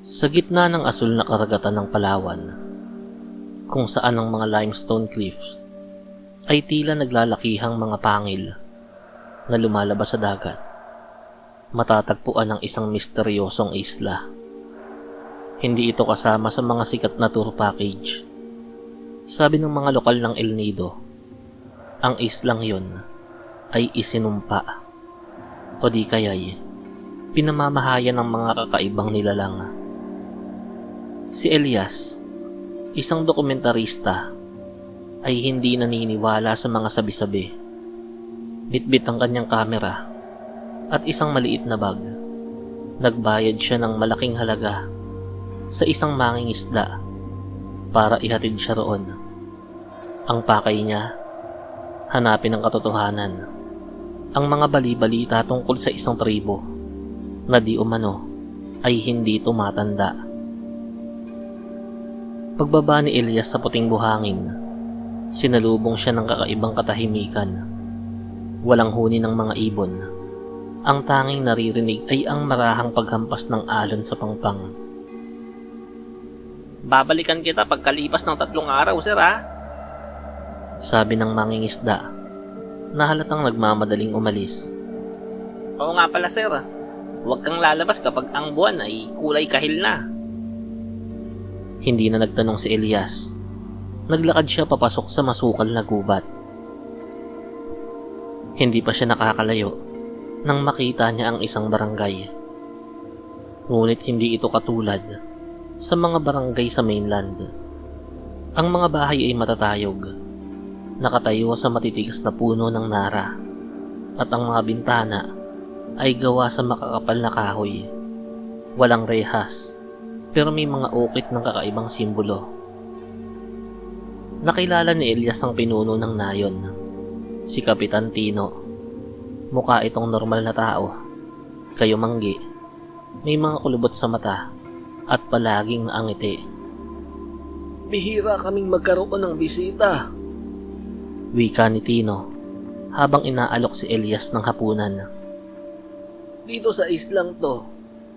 Sa gitna ng asul na karagatan ng Palawan, kung saan ang mga limestone cliff ay tila naglalakihang mga pangil na lumalabas sa dagat, matatagpuan ang isang misteryosong isla. Hindi ito kasama sa mga sikat na tour package. Sabi ng mga lokal ng El Nido, ang islang yon ay isinumpa o di kaya'y pinamamahayan ng mga kakaibang nilalang. Si Elias, isang dokumentarista, ay hindi naniniwala sa mga sabi-sabi. Bitbit ang kanyang kamera at isang maliit na bag. Nagbayad siya ng malaking halaga sa isang mangingisda para ihatid siya roon. Ang pakay niya, hanapin ang katotohanan, ang mga bali-balita tungkol sa isang tribo na di umano ay hindi tumatanda. Pagbaba ni Elias sa puting buhangin, sinalubong siya ng kakaibang katahimikan. Walang huni ng mga ibon. Ang tanging naririnig ay ang marahang paghampas ng alon sa pangpang. "Babalikan kita pagkalipas ng 3 araw, sir, ha?" sabi ng mangingisda, na halatang nagmamadaling umalis. "Oo nga pala, sir. Huwag kang lalabas kapag ang buwan ay kulay kahil na." Hindi na nagtanong si Elias. Naglakad siya papasok sa masukal na gubat. Hindi pa siya nakakalayo nang makita niya ang isang barangay. Ngunit hindi ito katulad sa mga barangay sa mainland. Ang mga bahay ay matatayog, nakatayo sa matitigas na puno ng nara, at ang mga bintana ay gawa sa makakapal na kahoy. Walang rehas, pero may mga ukit ng kakaibang simbolo. Nakilala ni Elias ang pinuno ng nayon, si Kapitan Tino. Mukha itong normal na tao, kayumanggi, may mga kulubot sa mata at palaging naangiti. "Bihira kaming magkaroon ng bisita," wika ni Tino habang inaalok si Elias ng hapunan. "Dito sa islang to,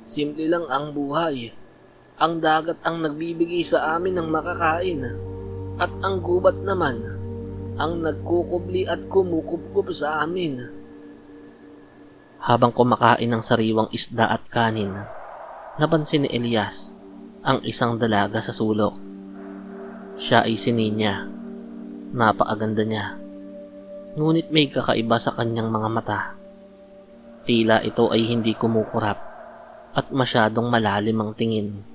simple lang ang buhay. Ang dagat ang nagbibigay sa amin ng makakain, at ang gubat naman ang nagkukubli at kumukubkub sa amin." Habang kumakain ng sariwang isda at kanin, napansin ni Elias ang isang dalaga sa sulok. Siya ay si Ninya. Napakaganda niya, ngunit may kakaiba sa kanyang mga mata. Tila ito ay hindi kumukurap at masyadong malalim ang tingin.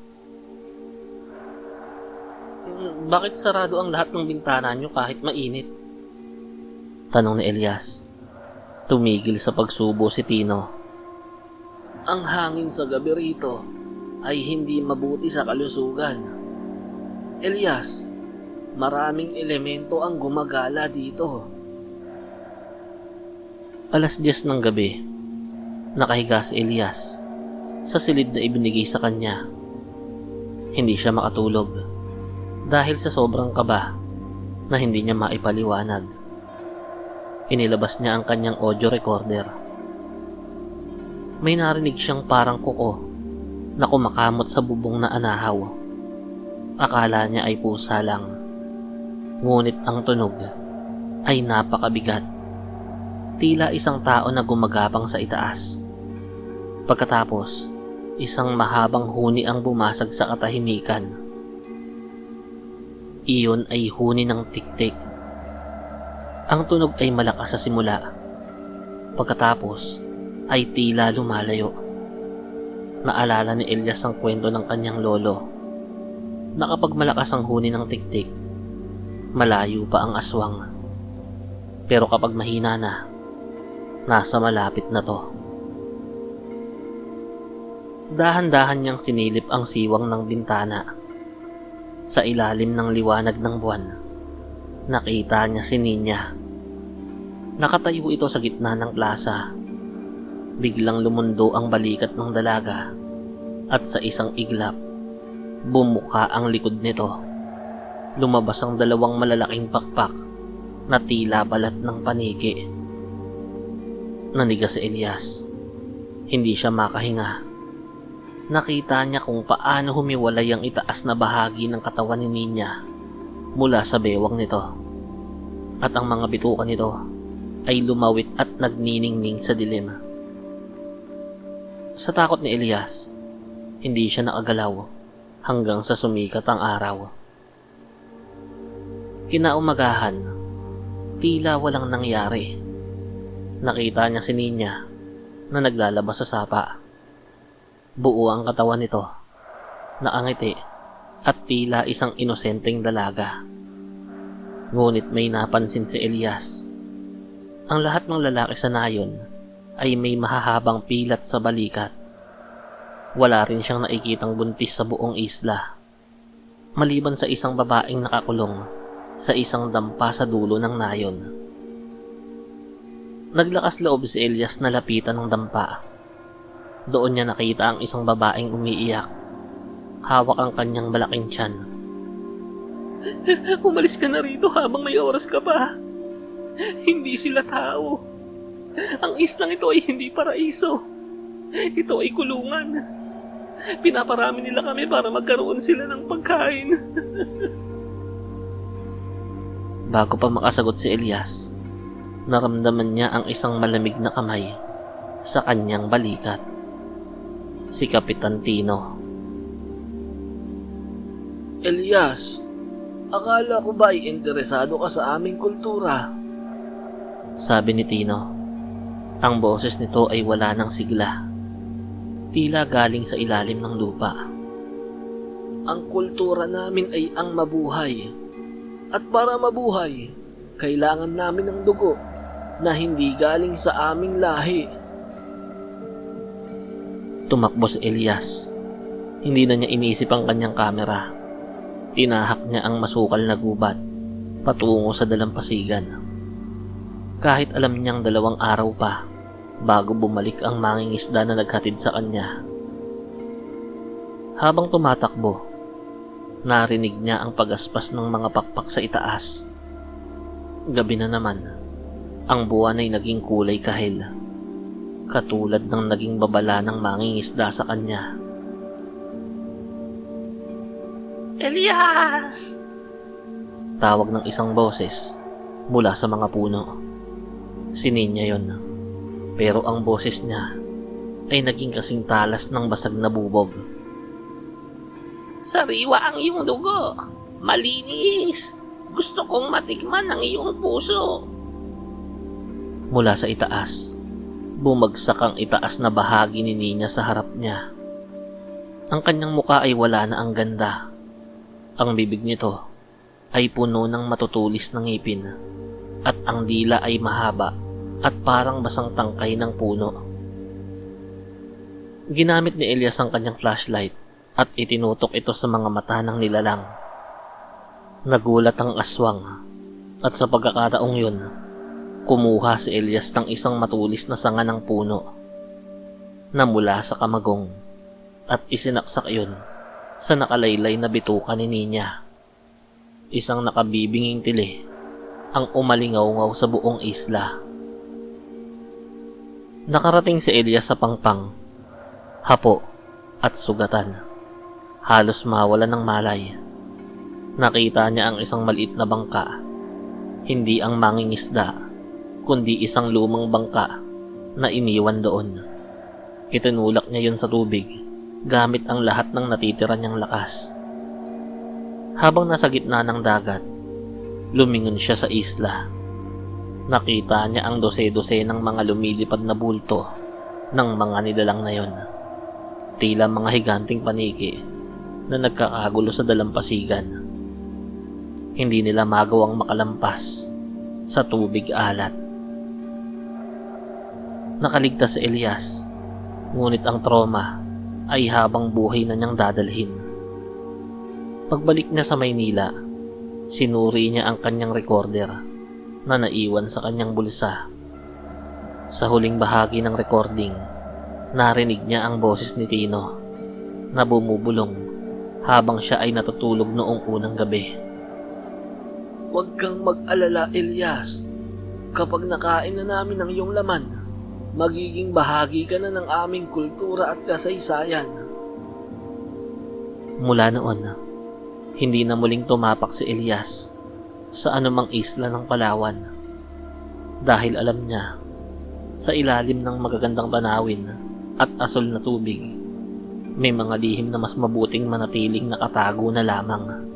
"Bakit sarado ang lahat ng bintana niyo kahit mainit?" tanong ni Elias. Tumigil sa pagsubo si Tino. "Ang hangin sa gabi rito ay hindi mabuti sa kalusugan. Elias, maraming elemento ang gumagala dito." 10:00 ng gabi, nakahiga si Elias sa silid na ibinigay sa kanya. Hindi siya makatulog dahil sa sobrang kaba na hindi niya maipaliwanag. Inilabas niya ang kanyang audio recorder. May narinig siyang parang kuko na kumakamot sa bubong na anahaw. Akala niya ay pusa lang, ngunit ang tunog ay napakabigat. Tila isang tao na gumagapang sa itaas. Pagkatapos, isang mahabang huni ang bumasag sa katahimikan. Iyon ay huni ng tiktik. Ang tunog ay malakas sa simula. Pagkatapos ay tila lumalayo. Naalala ni Elias ang kwento ng kanyang lolo na kapag malakas ang huni ng tiktik, malayo pa ang aswang. Pero kapag mahina na, nasa malapit na to. Dahan-dahan niyang sinilip ang siwang ng bintana. Sa ilalim ng liwanag ng buwan, nakita niya si Ninya. Nakatayo ito sa gitna ng plaza. Biglang lumundo ang balikat ng dalaga at sa isang iglap, bumuka ang likod nito. Lumabas ang 2 malalaking pakpak na tila balat ng paniki. Nanigas si Elias. Hindi siya makahinga. Nakita niya kung paano humiwalay ang itaas na bahagi ng katawan ni Nina mula sa bewang nito. At ang mga bituka nito ay lumawit at nagniningning sa dilim. Sa takot ni Elias, hindi siya nakagalaw hanggang sa sumikat ang araw. Kinaumagahan, tila walang nangyari. Nakita niya si Nina na naglalabas sa sapa. Buo ang katawan nito, nakangiti at tila isang inosenteng dalaga. Ngunit may napansin si Elias. Ang lahat ng lalaki sa nayon ay may mahahabang pilat sa balikat. Wala rin siyang nakikitang buntis sa buong isla, maliban sa isang babaeng nakakulong sa isang dampa sa dulo ng nayon. Naglakas loob si Elias na lapitan ng dampa. Doon niya nakita ang isang babaeng umiiyak. Hawak ang kanyang malaking tiyan. Umalis ka na rito habang may oras ka pa. Hindi sila tao. Ang islang ito ay hindi paraiso. Ito ay kulungan. Pinaparami nila kami para magkaroon sila ng pagkain. Bago pa makasagot si Elias, naramdaman niya ang isang malamig na kamay sa kanyang balikat. Si Kapitan Tino. Elias, akala ko ba ay interesado ka sa aming kultura? Sabi ni Tino. Ang boses nito ay wala ng sigla. Tila galing sa ilalim ng lupa. Ang kultura namin ay ang mabuhay. At para mabuhay, kailangan namin ng dugo na hindi galing sa aming lahi. Tumakbo si Elias. Hindi na niya inisip ang kanyang kamera. Tinahak niya ang masukal na gubat patungo sa dalampasigan. Kahit alam niyang 2 araw pa bago bumalik ang mangingisda na naghatid sa kanya. Habang tumatakbo, narinig niya ang pagaspas ng mga pakpak sa itaas. Gabi na naman, ang buwan ay naging kulay kahil, katulad ng naging babala ng mangingisda sa kanya. Elias! Tawag ng isang boses mula sa mga puno. Si Nina yon, pero ang boses niya ay naging kasing talas ng basag na bubog. Sariwa ang iyong dugo. Malinis. Gusto kong matikman ang iyong puso. Mula sa itaas, bumagsak ang itaas na bahagi ni Nina sa harap niya. Ang kanyang muka ay wala na ang ganda. Ang bibig nito ay puno ng matutulis na ngipin at ang dila ay mahaba at parang basang tangkay ng puno. Ginamit ni Elias ang kanyang flashlight at itinutok ito sa mga mata ng nilalang. Nagulat ang aswang at sa pagkakataong yun, kumuha si Elias ng isang matulis na sanga ng puno na mula sa kamagong at isinaksak yun sa nakalaylay na bituka ni Nina. Isang nakabibinging tili ang umalingaw-ngaw sa buong isla. Nakarating si Elias sa pangpang, hapo at sugatan. Halos mawalan ng malay. Nakita niya ang isang maliit na bangka. Hindi ang mangingisda, kundi isang lumang bangka na iniwan doon. Itinulak niya yun sa tubig gamit ang lahat ng natitira niyang lakas. Habang nasa gitna ng dagat, lumingon siya sa isla. Nakita niya ang dose-dose ng mga lumilipad na bulto ng mga nilalang na yon. Tila mga higanting paniki na nagkakagulo sa dalampasigan. Hindi nila magawang makalampas sa tubig alat. Nakaligtas si Elias, ngunit ang trauma ay habang buhay na niyang dadalhin. Pagbalik niya sa Maynila, sinuri niya ang kanyang recorder na naiwan sa kanyang bulsa. Sa huling bahagi ng recording, narinig niya ang boses ni Tino na bumubulong habang siya ay natutulog noong unang gabi. Huwag kang mag-alala, Elias. Kapag nakain na namin ang iyong laman, magiging bahagi ka na ng aming kultura at kasaysayan. Mula noon, hindi na muling tumapak si Elias sa anumang isla ng Palawan dahil alam niya sa ilalim ng magagandang tanawin at asul na tubig may mga lihim na mas mabuting manatiling nakatago na lamang.